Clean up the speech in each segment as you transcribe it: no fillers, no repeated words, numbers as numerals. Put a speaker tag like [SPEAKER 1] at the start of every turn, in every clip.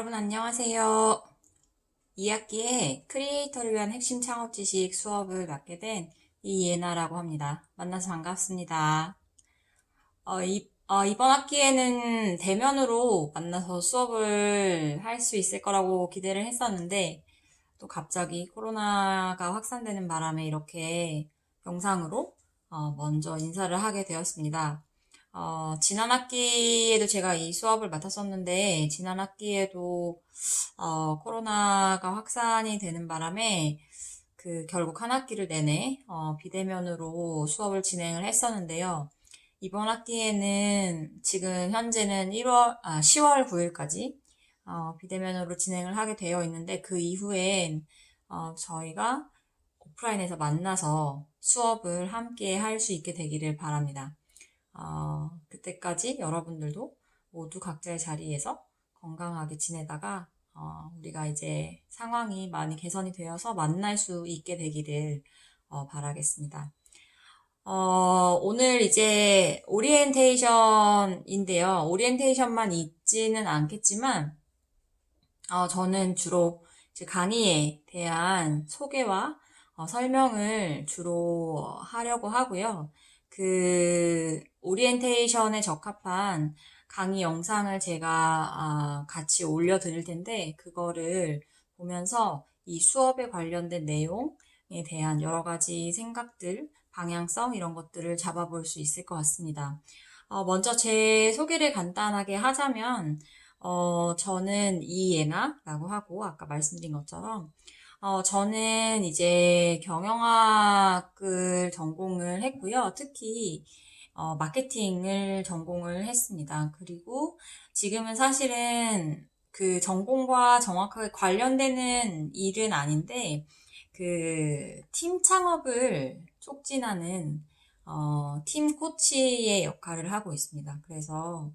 [SPEAKER 1] 여러분 안녕하세요. 2학기에 크리에이터를 위한 핵심 창업 지식 수업을 맡게 된 이예나라고 합니다. 만나서 반갑습니다. 이번 학기에는 대면으로 만나서 수업을 할 수 있을 거라고 기대를 했었는데 또 갑자기 코로나가 확산되는 바람에 이렇게 영상으로 먼저 인사를 하게 되었습니다. 지난 학기에도 제가 이 수업을 맡았었는데, 지난 학기에도, 코로나가 확산이 되는 바람에, 결국 한 학기를 내내, 비대면으로 수업을 진행을 했었는데요. 이번 학기에는 지금 현재는 10월 9일까지, 비대면으로 진행을 하게 되어 있는데, 그 이후엔, 저희가 오프라인에서 만나서 수업을 함께 할 수 있게 되기를 바랍니다. 그때까지 여러분들도 모두 각자의 자리에서 건강하게 지내다가 우리가 이제 상황이 많이 개선이 되어서 만날 수 있게 되기를 바라겠습니다. 오늘 이제 오리엔테이션인데요. 오리엔테이션만 있지는 않겠지만 저는 주로 이제 강의에 대한 소개와 설명을 주로 하려고 하고요. 오리엔테이션에 적합한 강의 영상을 제가 같이 올려드릴 텐데, 그거를 보면서 이 수업에 관련된 내용에 대한 여러 가지 생각들, 방향성 이런 것들을 잡아볼 수 있을 것 같습니다. 먼저 제 소개를 간단하게 하자면, 저는 이예나라고 하고, 아까 말씀드린 것처럼, 저는 이제 경영학을 전공을 했고요. 특히, 마케팅을 전공을 했습니다. 그리고 지금은 사실은 그 전공과 정확하게 관련되는 일은 아닌데, 팀 창업을 촉진하는, 팀 코치의 역할을 하고 있습니다. 그래서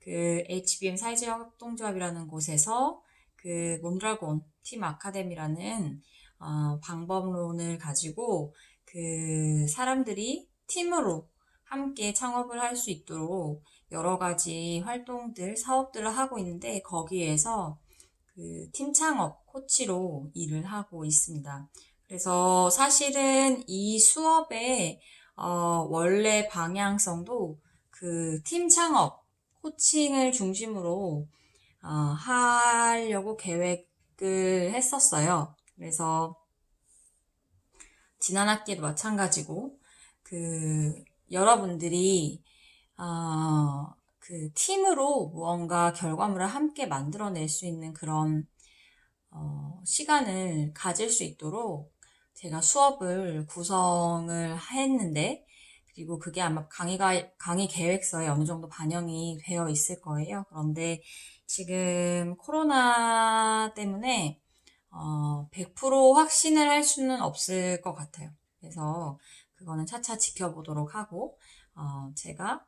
[SPEAKER 1] HBM 사이즈 협동조합이라는 곳에서 몬드라곤 팀 아카데미라는 방법론을 가지고 사람들이 팀으로 함께 창업을 할 수 있도록 여러 가지 활동들, 사업들을 하고 있는데 거기에서 팀 창업 코치로 일을 하고 있습니다. 그래서 사실은 이 수업의 원래 방향성도 팀 창업 코칭을 중심으로 하려고 계획을 했었어요. 그래서 지난 학기에도 마찬가지고 여러분들이 팀으로 무언가 결과물을 함께 만들어낼 수 있는 그런 시간을 가질 수 있도록 제가 수업을 구성을 했는데, 그리고 그게 아마 강의 계획서에 어느 정도 반영이 되어 있을 거예요. 그런데 지금 코로나 때문에 100% 확신을 할 수는 없을 것 같아요. 그래서 그거는 차차 지켜보도록 하고, 제가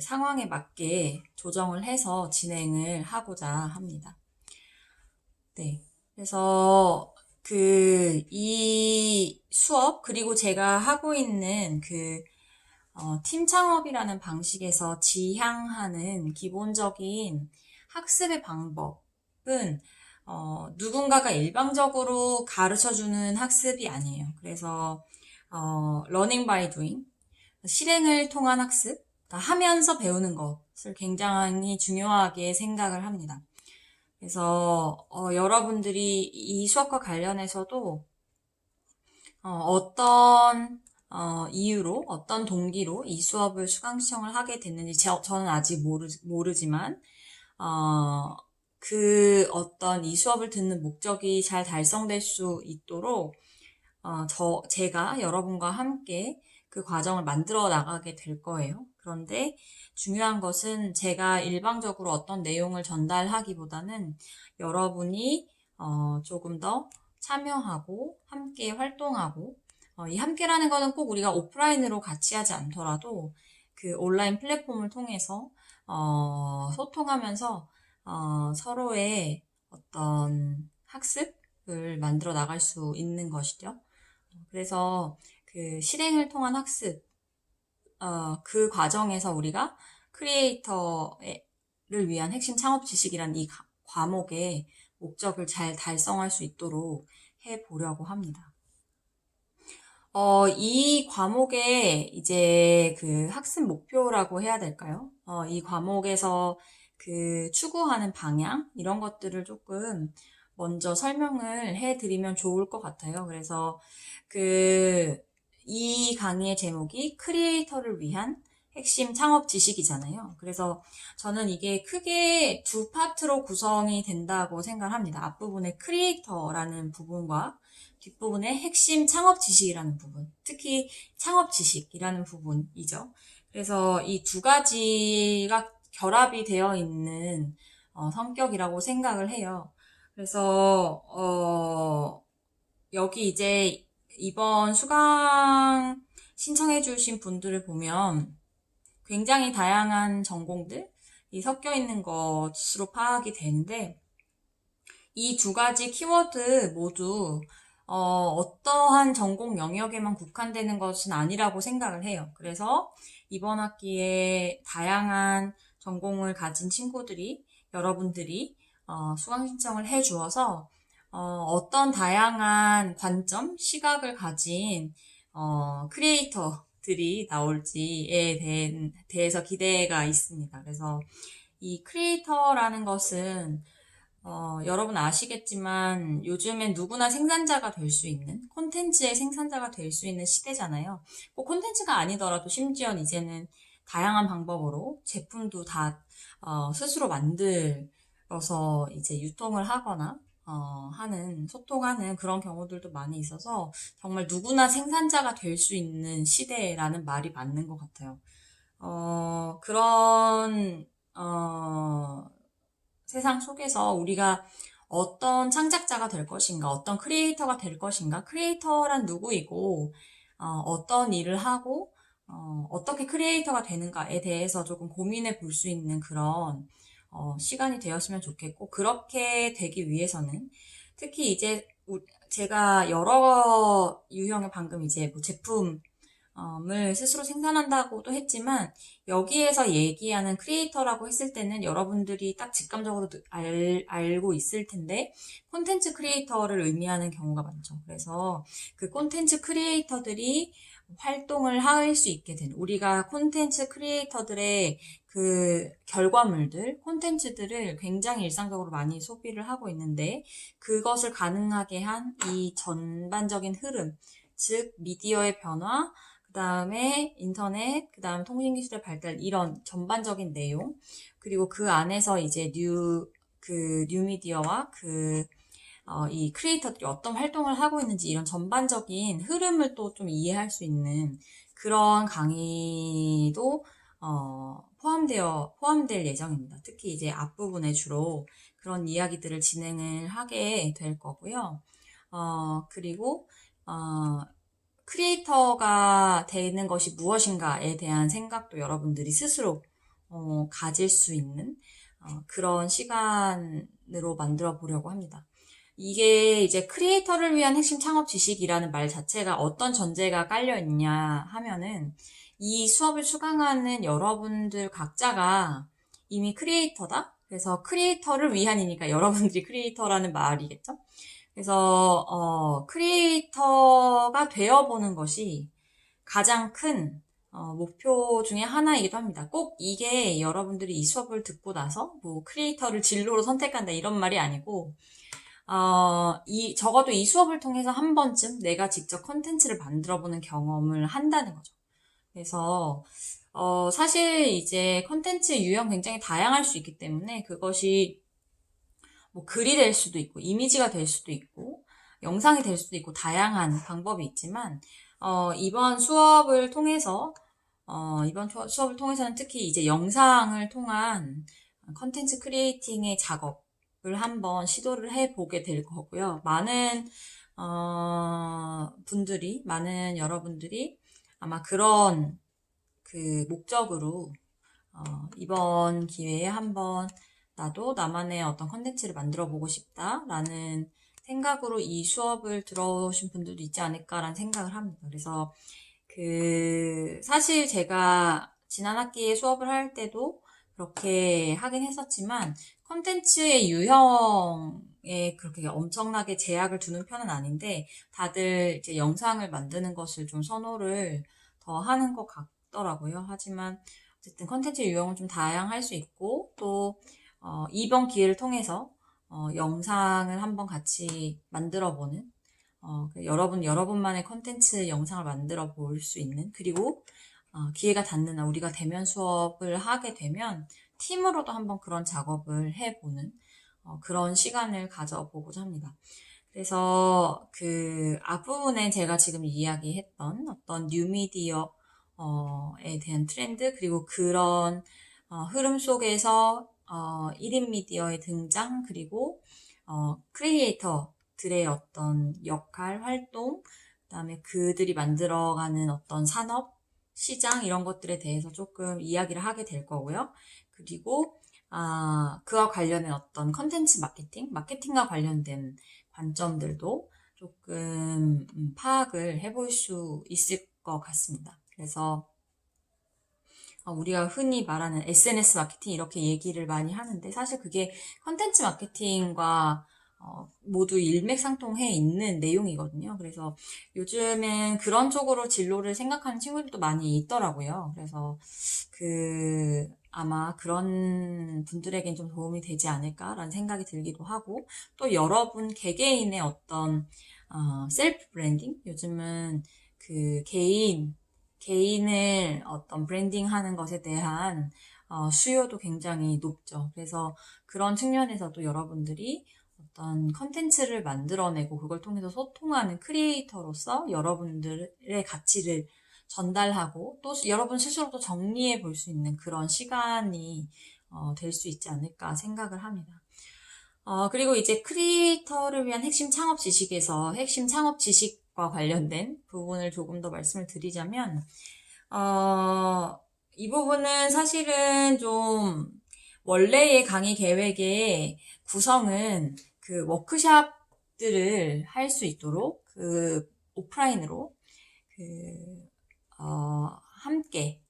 [SPEAKER 1] 상황에 맞게 조정을 해서 진행을 하고자 합니다. 네. 그래서 이 수업, 그리고 제가 하고 있는 팀 창업이라는 방식에서 지향하는 기본적인 학습의 방법은, 누군가가 일방적으로 가르쳐주는 학습이 아니에요. 그래서, learning by doing, 실행을 통한 학습, 그러니까 하면서 배우는 것을 굉장히 중요하게 생각을 합니다. 그래서 여러분들이 이 수업과 관련해서도 어떤 이유로, 어떤 동기로 이 수업을 수강 신청을 하게 됐는지 저는 아직 모르지만 어떤 이 수업을 듣는 목적이 잘 달성될 수 있도록 제가 여러분과 함께 그 과정을 만들어 나가게 될 거예요. 그런데 중요한 것은 제가 일방적으로 어떤 내용을 전달하기보다는 여러분이 조금 더 참여하고 함께 활동하고, 이 함께라는 거는 꼭 우리가 오프라인으로 같이 하지 않더라도 온라인 플랫폼을 통해서 소통하면서 서로의 어떤 학습을 만들어 나갈 수 있는 것이죠. 그래서 실행을 통한 학습, 그 과정에서 우리가 크리에이터를 위한 핵심 창업 지식이란 이 과목의 목적을 잘 달성할 수 있도록 해보려고 합니다. 이 과목의 이제 그 학습 목표라고 해야 될까요? 이 과목에서 그 추구하는 방향, 이런 것들을 조금 먼저 설명을 해드리면 좋을 것 같아요. 그래서 이 강의의 제목이 크리에이터를 위한 핵심 창업 지식이잖아요. 그래서 저는 이게 크게 두 파트로 구성이 된다고 생각합니다. 앞부분의 크리에이터라는 부분과 뒷부분의 핵심 창업 지식이라는 부분, 특히 창업 지식이라는 부분이죠. 그래서 이 두 가지가 결합이 되어 있는 성격이라고 생각을 해요. 그래서 여기 이제 이번 수강 신청해 주신 분들을 보면 굉장히 다양한 전공들이 섞여 있는 것으로 파악이 되는데, 이 두 가지 키워드 모두 어떠한 전공 영역에만 국한되는 것은 아니라고 생각을 해요. 그래서 이번 학기에 다양한 전공을 가진 친구들이, 여러분들이 수강 신청을 해 주어서 어떤 다양한 관점, 시각을 가진 크리에이터들이 나올지에 대해서 기대가 있습니다. 그래서 이 크리에이터라는 것은 여러분 아시겠지만 요즘엔 누구나 생산자가 될 수 있는, 콘텐츠의 생산자가 될 수 있는 시대잖아요. 꼭 콘텐츠가 아니더라도 심지어 이제는 다양한 방법으로 제품도 다 스스로 만들어서 이제 유통을 하거나 소통하는 그런 경우들도 많이 있어서 정말 누구나 생산자가 될 수 있는 시대라는 말이 맞는 것 같아요. 그런 세상 속에서 우리가 어떤 창작자가 될 것인가, 어떤 크리에이터가 될 것인가, 크리에이터란 누구이고, 어떤 일을 하고, 어떻게 크리에이터가 되는가에 대해서 조금 고민해 볼 수 있는 그런 시간이 되었으면 좋겠고, 그렇게 되기 위해서는 특히 이제 제가 여러 유형의 방금 이제 뭐 제품 을 스스로 생산한다고도 했지만 여기에서 얘기하는 크리에이터라고 했을 때는 여러분들이 딱 직감적으로 알고 있을 텐데 콘텐츠 크리에이터를 의미하는 경우가 많죠. 그래서 그 콘텐츠 크리에이터들이 활동을 할 수 있게 된 우리가 콘텐츠 크리에이터들의 그 결과물들, 콘텐츠들을 굉장히 일상적으로 많이 소비를 하고 있는데 그것을 가능하게 한 이 전반적인 흐름, 즉 미디어의 변화, 그 다음에 인터넷, 그 다음 통신기술의 발달, 이런 전반적인 내용, 그리고 그 안에서 이제 뉴미디어와 이 크리에이터들이 어떤 활동을 하고 있는지 이런 전반적인 흐름을 또 좀 이해할 수 있는 그런 강의도, 포함될 예정입니다. 특히 이제 앞부분에 주로 그런 이야기들을 진행을 하게 될 거고요. 그리고, 크리에이터가 되는 것이 무엇인가에 대한 생각도 여러분들이 스스로 가질 수 있는 그런 시간으로 만들어 보려고 합니다. 이게 이제 크리에이터를 위한 핵심 창업 지식이라는 말 자체가 어떤 전제가 깔려 있냐 하면은 이 수업을 수강하는 여러분들 각자가 이미 크리에이터다? 그래서 크리에이터를 위한이니까 여러분들이 크리에이터라는 말이겠죠? 그래서 크리에이터가 되어보는 것이 가장 큰 목표 중에 하나이기도 합니다. 꼭 이게 여러분들이 이 수업을 듣고 나서 뭐 크리에이터를 진로로 선택한다 이런 말이 아니고 적어도 이 수업을 통해서 한 번쯤 내가 직접 컨텐츠를 만들어보는 경험을 한다는 거죠. 그래서 사실 이제 컨텐츠 유형 굉장히 다양할 수 있기 때문에 그것이 뭐 글이 될 수도 있고 이미지가 될 수도 있고 영상이 될 수도 있고 다양한 방법이 있지만 이번 수업을 통해서는 특히 이제 영상을 통한 컨텐츠 크리에이팅의 작업을 한번 시도를 해보게 될 거고요. 많은 많은 여러분들이 아마 그런 그 목적으로 이번 기회에 한번 나도 나만의 어떤 컨텐츠를 만들어 보고 싶다라는 생각으로 이 수업을 들어오신 분들도 있지 않을까라는 생각을 합니다. 그래서 사실 제가 지난 학기에 수업을 할 때도 그렇게 하긴 했었지만 콘텐츠의 유형에 그렇게 엄청나게 제약을 두는 편은 아닌데, 다들 이제 영상을 만드는 것을 좀 선호를 더 하는 것 같더라고요. 하지만, 어쨌든 콘텐츠 유형은 좀 다양할 수 있고, 또, 이번 기회를 통해서, 영상을 한번 같이 만들어 보는, 여러분만의 콘텐츠 영상을 만들어 볼 수 있는, 그리고, 기회가 닿는 한 우리가 대면 수업을 하게 되면 팀으로도 한번 그런 작업을 해보는 그런 시간을 가져보고자 합니다. 그래서 그 앞부분에 제가 지금 이야기했던 어떤 뉴미디어에 대한 트렌드 그리고 그런 흐름 속에서 1인 미디어의 등장 그리고 크리에이터들의 어떤 역할, 활동, 그다음에 그들이 만들어가는 어떤 산업, 시장 이런 것들에 대해서 조금 이야기를 하게 될 거고요. 그리고 그와 관련된 어떤 컨텐츠 마케팅과 관련된 관점들도 조금 파악을 해볼 수 있을 것 같습니다. 그래서 우리가 흔히 말하는 SNS 마케팅 이렇게 얘기를 많이 하는데 사실 그게 컨텐츠 마케팅과 모두 일맥상통해 있는 내용이거든요. 그래서 요즘엔 그런 쪽으로 진로를 생각하는 친구들도 많이 있더라고요. 그래서 아마 그런 분들에겐 좀 도움이 되지 않을까라는 생각이 들기도 하고 또 여러분 개개인의 어떤 셀프 브랜딩 요즘은 그 개인을 어떤 브랜딩 하는 것에 대한 수요도 굉장히 높죠. 그래서 그런 측면에서도 여러분들이 어떤 컨텐츠를 만들어내고 그걸 통해서 소통하는 크리에이터로서 여러분들의 가치를 전달하고 또 여러분 스스로도 정리해 볼 수 있는 그런 시간이 될 수 있지 않을까 생각을 합니다. 그리고 이제 크리에이터를 위한 핵심 창업 지식에서 핵심 창업 지식과 관련된 부분을 조금 더 말씀을 드리자면, 이 부분은 사실은 좀 원래의 강의 계획의 구성은 그 워크샵들을 할 수 있도록 그 오프라인으로 함께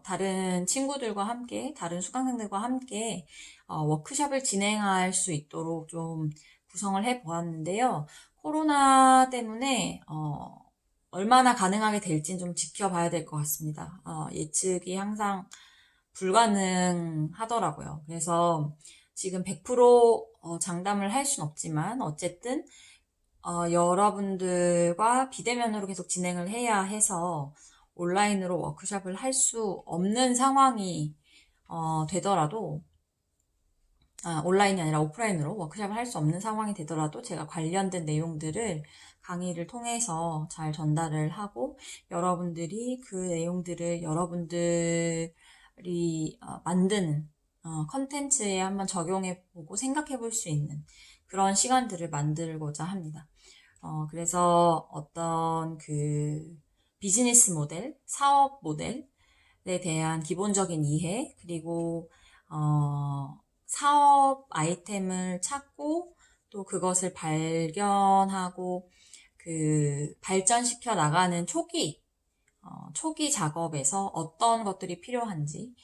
[SPEAKER 1] 다른 친구들과 함께, 다른 수강생들과 함께 워크샵을 진행할 수 있도록 좀 구성을 해 보았는데요. 코로나 때문에 얼마나 가능하게 될지는 좀 지켜봐야 될 것 같습니다. 예측이 항상 불가능하더라고요. 그래서 지금 100% 장담을 할 순 없지만 어쨌든 여러분들과 비대면으로 계속 진행을 해야 해서 온라인으로 워크숍을 할 수 없는 상황이 되더라도 온라인이 아니라 오프라인으로 워크숍을 할 수 없는 상황이 되더라도 제가 관련된 내용들을 강의를 통해서 잘 전달을 하고 여러분들이 그 내용들을 여러분들이 만드는 컨텐츠에 한번 적용해 보고 생각해 볼 수 있는 그런 시간들을 만들고자 합니다. 그래서 어떤 그 비즈니스 모델, 사업 모델에 대한 기본적인 이해, 그리고, 사업 아이템을 찾고 또 그것을 발견하고 발전시켜 나가는 초기 작업에서 어떤 것들이 필요한지,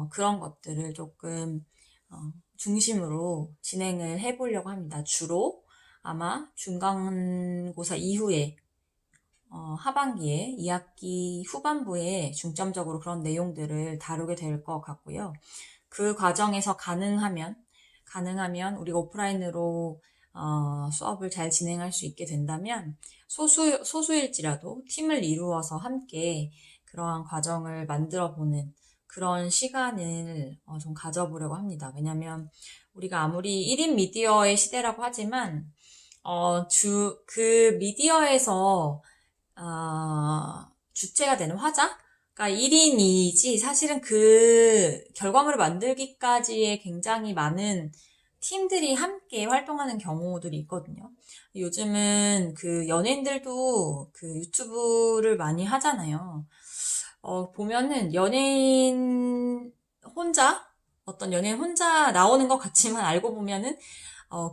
[SPEAKER 1] 그런 것들을 조금, 중심으로 진행을 해보려고 합니다. 주로 아마 중간고사 이후에 하반기에 2학기 후반부에 중점적으로 그런 내용들을 다루게 될 것 같고요. 그 과정에서 가능하면 우리가 오프라인으로 수업을 잘 진행할 수 있게 된다면 소수일지라도 팀을 이루어서 함께 그러한 과정을 만들어 보는 그런 시간을 좀 가져보려고 합니다. 왜냐하면 우리가 아무리 1인 미디어의 시대라고 하지만 그 미디어에서 주체가 되는 화자가 1인이지 사실은 그 결과물을 만들기까지의 굉장히 많은 팀들이 함께 활동하는 경우들이 있거든요. 요즘은 그 연예인들도 그 유튜브를 많이 하잖아요. 보면은 어떤 연예인 혼자 나오는 것 같지만 알고 보면은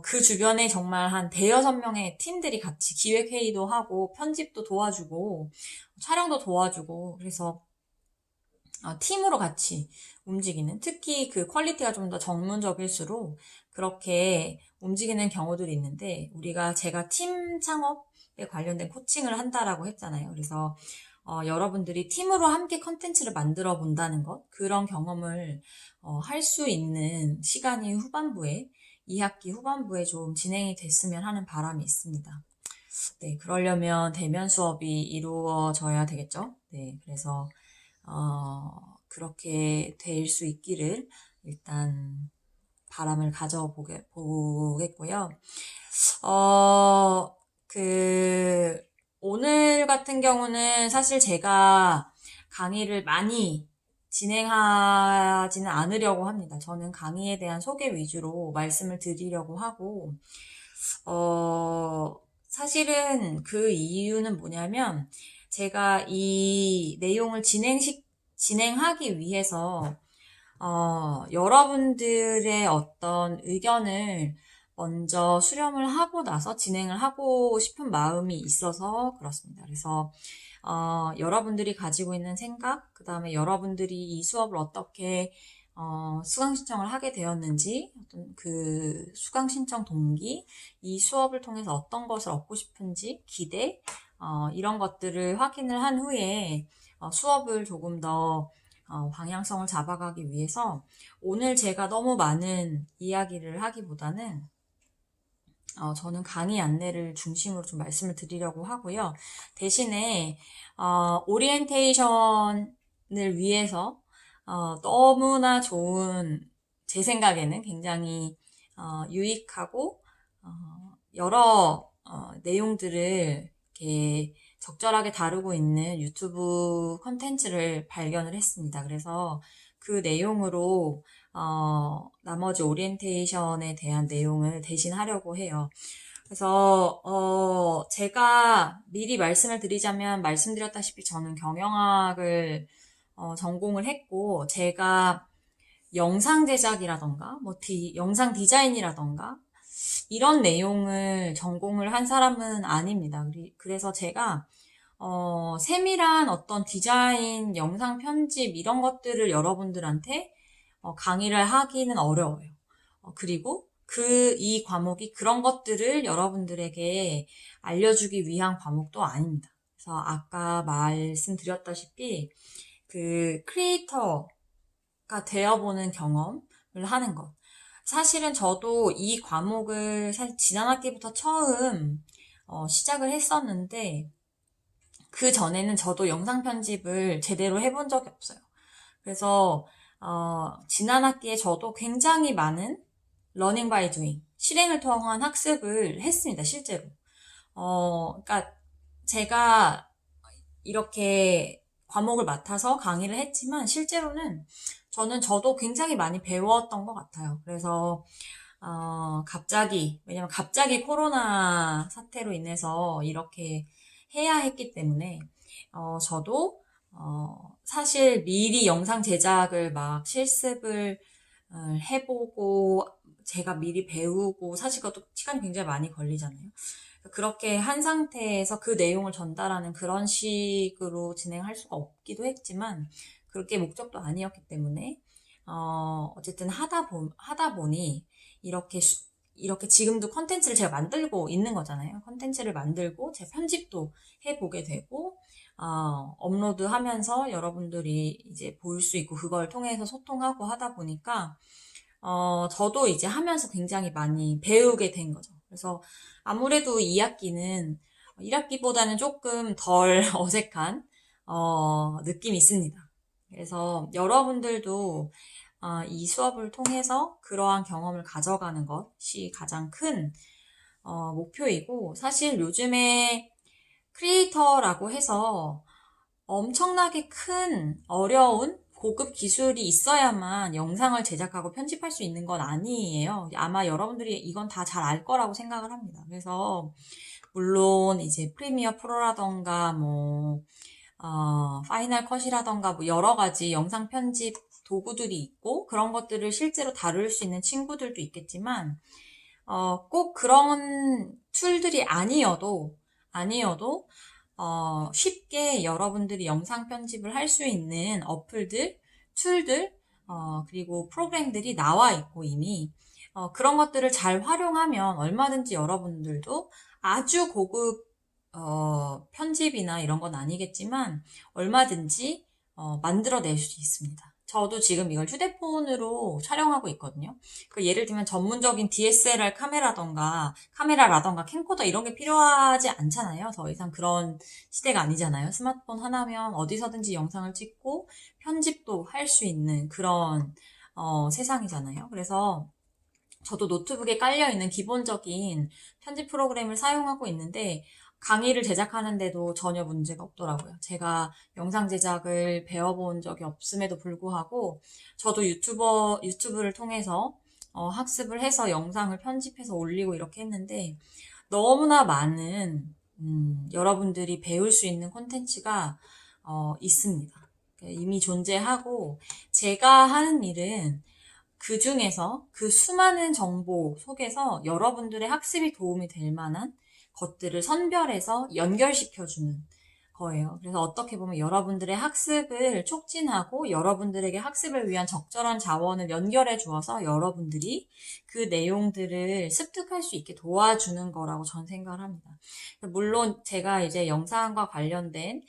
[SPEAKER 1] 그 주변에 정말 한 대여섯 명의 팀들이 같이 기획회의도 하고 편집도 도와주고 촬영도 도와주고 그래서 팀으로 같이 움직이는, 특히 그 퀄리티가 좀 더 전문적일수록 그렇게 움직이는 경우들이 있는데, 제가 팀 창업에 관련된 코칭을 한다라고 했잖아요. 그래서 여러분들이 팀으로 함께 컨텐츠를 만들어 본다는 것, 그런 경험을 할 수 있는 시간이 2학기 후반부에 좀 진행이 됐으면 하는 바람이 있습니다. 네, 그러려면 대면 수업이 이루어져야 되겠죠? 네, 그래서 그렇게 될 수 있기를 일단 바람을 보겠고요. 어, 그, 오늘 같은 경우는 사실 제가 강의를 많이 진행하지는 않으려고 합니다. 저는 강의에 대한 소개 위주로 말씀을 드리려고 하고, 사실은 그 이유는 뭐냐면, 제가 이 내용을 진행하기 위해서, 여러분들의 어떤 의견을 먼저 수렴을 하고 나서 진행을 하고 싶은 마음이 있어서 그렇습니다. 그래서, 여러분들이 가지고 있는 생각, 그 다음에 여러분들이 이 수업을 어떻게, 수강 신청을 하게 되었는지, 어떤 그 수강 신청 동기, 이 수업을 통해서 어떤 것을 얻고 싶은지, 기대, 이런 것들을 확인을 한 후에, 수업을 조금 더 방향성을 잡아가기 위해서 오늘 제가 너무 많은 이야기를 하기보다는 저는 강의 안내를 중심으로 좀 말씀을 드리려고 하고요. 대신에 오리엔테이션을 위해서 너무나 좋은, 제 생각에는 굉장히 유익하고 여러 내용들을 이렇게 적절하게 다루고 있는 유튜브 컨텐츠를 발견을 했습니다. 그래서 그 내용으로 나머지 오리엔테이션에 대한 내용을 대신 하려고 해요. 그래서 제가 미리 말씀을 드리자면, 말씀드렸다시피 저는 경영학을 전공을 했고, 제가 영상 제작이라던가 영상 디자인이라던가 이런 내용을 전공을 한 사람은 아닙니다. 그래서 제가 세밀한 어떤 디자인, 영상 편집 이런 것들을 여러분들한테 강의를 하기는 어려워요. 그리고 이 과목이 그런 것들을 여러분들에게 알려주기 위한 과목도 아닙니다. 그래서 아까 말씀드렸다시피 그 크리에이터가 되어보는 경험을 하는 것. 사실은 저도 이 과목을 지난 학기부터 처음 시작을 했었는데, 그 전에는 저도 영상 편집을 제대로 해본 적이 없어요. 그래서 지난 학기에 저도 굉장히 많은 러닝 바이 두잉, 실행을 통한 학습을 했습니다, 실제로. 그러니까 제가 이렇게 과목을 맡아서 강의를 했지만 실제로는 저도 굉장히 많이 배웠던 것 같아요. 그래서 왜냐면 갑자기 코로나 사태로 인해서 이렇게 해야 했기 때문에 저도 사실 미리 영상 제작을 막 실습을 해보고 제가 미리 배우고, 사실 그것도 시간이 굉장히 많이 걸리잖아요. 그렇게 한 상태에서 그 내용을 전달하는 그런 식으로 진행할 수가 없기도 했지만, 그렇게 목적도 아니었기 때문에 어쨌든 하다 보니 이렇게 지금도 컨텐츠를 제가 만들고 있는 거잖아요. 컨텐츠를 만들고 제 편집도 해보게 되고, 업로드하면서 여러분들이 이제 볼 수 있고, 그걸 통해서 소통하고 하다 보니까 저도 이제 하면서 굉장히 많이 배우게 된 거죠. 그래서 아무래도 2학기는 1학기보다는 조금 덜 어색한 느낌이 있습니다. 그래서 여러분들도 이 수업을 통해서 그러한 경험을 가져가는 것이 가장 큰 목표이고, 사실 요즘에 크리에이터라고 해서 엄청나게 큰 어려운 고급 기술이 있어야만 영상을 제작하고 편집할 수 있는 건 아니에요. 아마 여러분들이 이건 다 잘 알 거라고 생각을 합니다. 그래서 물론 이제 프리미어 프로라던가 파이널 컷이라던가 여러 가지 영상 편집 도구들이 있고, 그런 것들을 실제로 다룰 수 있는 친구들도 있겠지만, 꼭 그런 툴들이 아니어도 쉽게 여러분들이 영상 편집을 할 수 있는 어플들, 툴들, 그리고 프로그램들이 나와 있고 이미 그런 것들을 잘 활용하면 얼마든지 여러분들도 아주 고급 편집이나 이런 건 아니겠지만 얼마든지 만들어낼 수 있습니다. 저도 지금 이걸 휴대폰으로 촬영하고 있거든요. 예를 들면 전문적인 DSLR 카메라라던가 캠코더 이런 게 필요하지 않잖아요. 더 이상 그런 시대가 아니잖아요. 스마트폰 하나면 어디서든지 영상을 찍고 편집도 할 수 있는 그런 세상이잖아요. 그래서 저도 노트북에 깔려있는 기본적인 편집 프로그램을 사용하고 있는데 강의를 제작하는데도 전혀 문제가 없더라고요. 제가 영상 제작을 배워본 적이 없음에도 불구하고 저도 유튜브를 통해서 학습을 해서 영상을 편집해서 올리고 이렇게 했는데 너무나 많은 여러분들이 배울 수 있는 콘텐츠가 있습니다. 이미 존재하고 제가 하는 일은 그 중에서 그 수많은 정보 속에서 여러분들의 학습이 도움이 될 만한 것들을 선별해서 연결시켜주는 거예요. 그래서 어떻게 보면 여러분들의 학습을 촉진하고 여러분들에게 학습을 위한 적절한 자원을 연결해 주어서 여러분들이 그 내용들을 습득할 수 있게 도와주는 거라고 전 생각을 합니다. 물론 제가 이제 영상과 관련된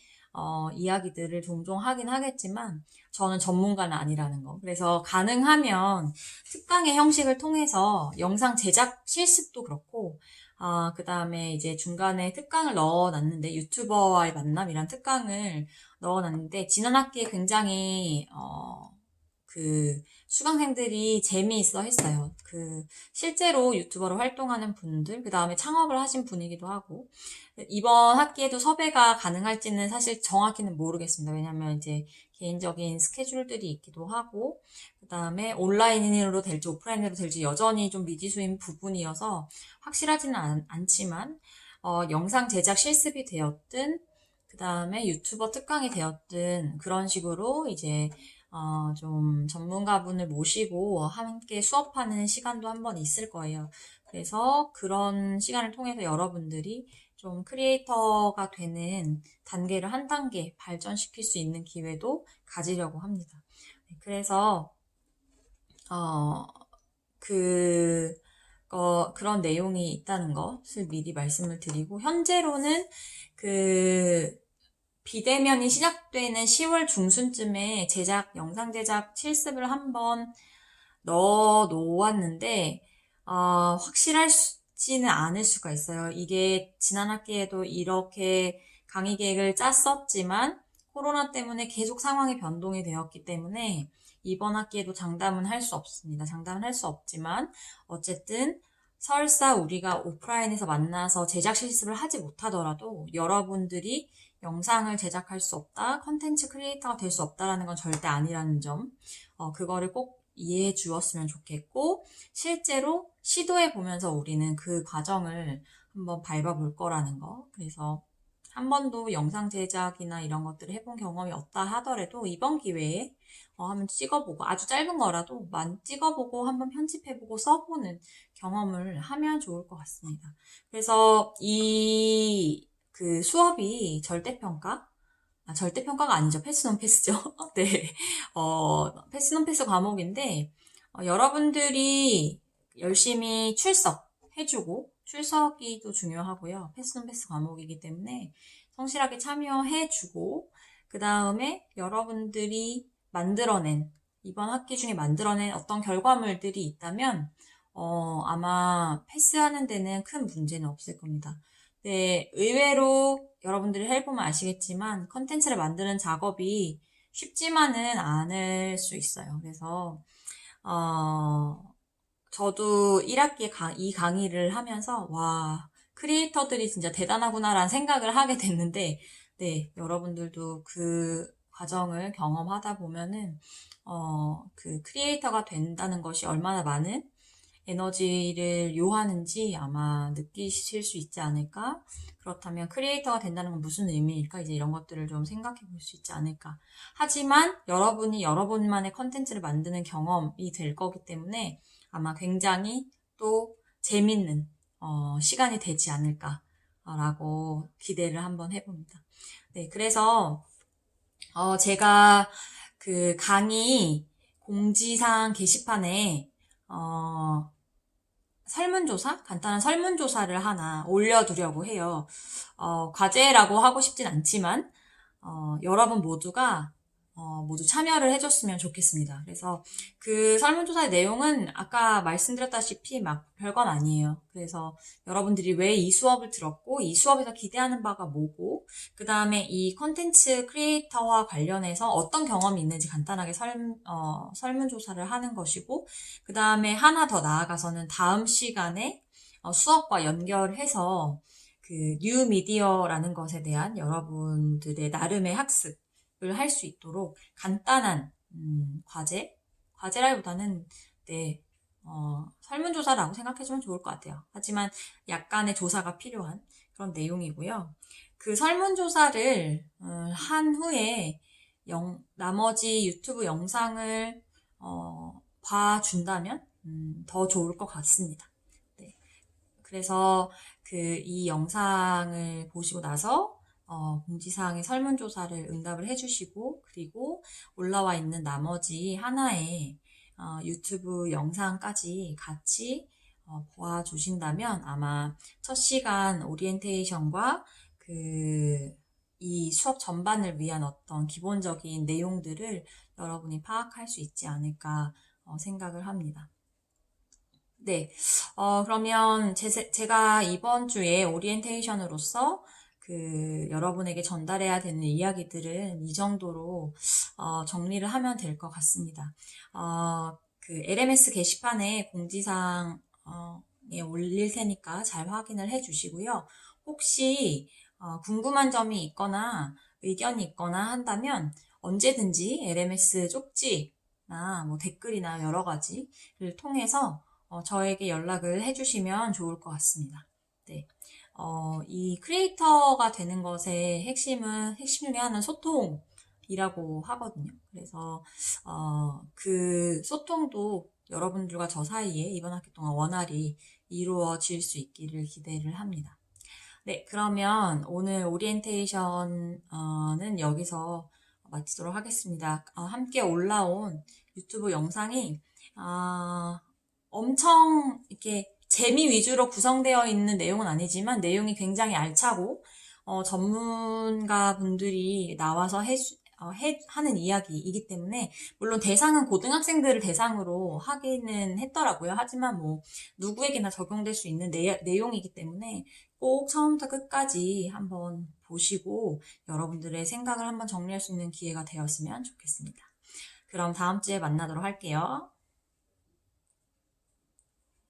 [SPEAKER 1] 이야기들을 종종 하긴 하겠지만 저는 전문가는 아니라는 거. 그래서 가능하면 특강의 형식을 통해서 영상 제작 실습도 그렇고 그 다음에 이제 중간에 특강을 넣어놨는데, 유튜버와의 만남이란 특강을 넣어놨는데, 지난 학기에 굉장히, 수강생들이 재미있어 했어요. 실제로 유튜버로 활동하는 분들, 그 다음에 창업을 하신 분이기도 하고, 이번 학기에도 섭외가 가능할지는 사실 정확히는 모르겠습니다. 왜냐면 이제 개인적인 스케줄들이 있기도 하고, 그 다음에 온라인으로 될지 오프라인으로 될지 여전히 좀 미지수인 부분이어서 확실하지는 않지만, 영상 제작 실습이 되었든, 그 다음에 유튜버 특강이 되었든, 그런 식으로 이제, 좀 전문가분을 모시고 함께 수업하는 시간도 한번 있을 거예요. 그래서 그런 시간을 통해서 여러분들이 좀 크리에이터가 되는 단계를 한 단계 발전시킬 수 있는 기회도 가지려고 합니다. 그래서 그런 내용이 있다는 것을 미리 말씀을 드리고, 현재로는 비대면이 시작되는 10월 중순쯤에 영상 제작 실습을 한번 넣어 놓았는데, 확실하지는 않을 수가 있어요. 이게 지난 학기에도 이렇게 강의 계획을 짰었지만, 코로나 때문에 계속 상황이 변동이 되었기 때문에, 이번 학기에도 장담은 할 수 없습니다. 장담은 할 수 없지만, 어쨌든, 설사 우리가 오프라인에서 만나서 제작 실습을 하지 못하더라도 여러분들이 영상을 제작할 수 없다, 컨텐츠 크리에이터가 될 수 없다라는 건 절대 아니라는 점, 그거를 꼭 이해해 주었으면 좋겠고, 실제로 시도해 보면서 우리는 그 과정을 한번 밟아볼 거라는 거. 그래서 한 번도 영상 제작이나 이런 것들을 해본 경험이 없다 하더라도 이번 기회에 한번 찍어보고, 아주 짧은 거라도 찍어보고 한번 편집해보고 써보는 경험을 하면 좋을 것 같습니다. 그래서 수업이 절대평가가 아니죠. 패스논패스죠. 네. 패스논패스 과목인데, 여러분들이 열심히 출석해주고, 출석이 또 중요하고요. 패스논패스 과목이기 때문에 성실하게 참여해주고, 그 다음에 여러분들이 이번 학기 중에 만들어낸 어떤 결과물들이 있다면, 아마 패스하는 데는 큰 문제는 없을 겁니다. 네, 의외로 여러분들이 해보면 아시겠지만 컨텐츠를 만드는 작업이 쉽지만은 않을 수 있어요. 그래서 저도 1학기에 이 강의를 하면서 와, 크리에이터들이 진짜 대단하구나라는 생각을 하게 됐는데, 네, 여러분들도 그 과정을 경험하다 보면은 크리에이터가 된다는 것이 얼마나 많은 에너지를 요하는지 아마 느끼실 수 있지 않을까? 그렇다면 크리에이터가 된다는 건 무슨 의미일까? 이제 이런 것들을 좀 생각해 볼 수 있지 않을까? 하지만 여러분이 여러분만의 컨텐츠를 만드는 경험이 될 거기 때문에 아마 굉장히 또 재밌는 시간이 되지 않을까 라고 기대를 한번 해봅니다. 네, 그래서 제가 그 강의 공지사항 게시판에 설문조사? 간단한 설문조사를 하나 올려두려고 해요. 과제라고 하고 싶진 않지만, 여러분 모두가 모두 참여를 해줬으면 좋겠습니다. 그래서 그 설문조사의 내용은 아까 말씀드렸다시피 막 별건 아니에요. 그래서 여러분들이 왜 이 수업을 들었고, 이 수업에서 기대하는 바가 뭐고, 그 다음에 이 콘텐츠 크리에이터와 관련해서 어떤 경험이 있는지 간단하게 설문조사를 하는 것이고, 그 다음에 하나 더 나아가서는 다음 시간에 수업과 연결해서 그 뉴미디어라는 것에 대한 여러분들의 나름의 학습을 할 수 있도록 간단한 과제라기보다는 네, 설문조사라고 생각해주면 좋을 것 같아요. 하지만 약간의 조사가 필요한 그런 내용이고요. 그 설문조사를 한 후에 나머지 유튜브 영상을 봐준다면 더 좋을 것 같습니다. 네. 그래서 이 영상을 보시고 나서 공지사항의 설문조사를 응답을 해주시고 그리고 올라와 있는 나머지 하나의 유튜브 영상까지 같이 보아주신다면 아마 첫 시간 오리엔테이션과 이 수업 전반을 위한 어떤 기본적인 내용들을 여러분이 파악할 수 있지 않을까 생각을 합니다. 네, 그러면 제가 이번 주에 오리엔테이션으로서 여러분에게 전달해야 되는 이야기들은 이 정도로 정리를 하면 될 것 같습니다. LMS 게시판에 공지사항 올릴 테니까 잘 확인을 해 주시고요. 혹시 궁금한 점이 있거나 의견이 있거나 한다면 언제든지 LMS 쪽지나 뭐 댓글이나 여러 가지를 통해서 저에게 연락을 해주시면 좋을 것 같습니다. 네. 이 크리에이터가 되는 것의 핵심 중에 하나는 소통이라고 하거든요. 그래서, 그 소통도 여러분들과 저 사이에 이번 학기 동안 원활히 이루어질 수 있기를 기대를 합니다. 네, 그러면 오늘 오리엔테이션은 여기서 마치도록 하겠습니다. 함께 올라온 유튜브 영상이, 엄청 이렇게 재미 위주로 구성되어 있는 내용은 아니지만 내용이 굉장히 알차고 전문가 분들이 나와서 하는 이야기이기 때문에 물론 대상은 고등학생들을 대상으로 하기는 했더라고요. 하지만 뭐 누구에게나 적용될 수 있는 내용이기 때문에 꼭 처음부터 끝까지 한번 보시고 여러분들의 생각을 한번 정리할 수 있는 기회가 되었으면 좋겠습니다. 그럼 다음 주에 만나도록 할게요.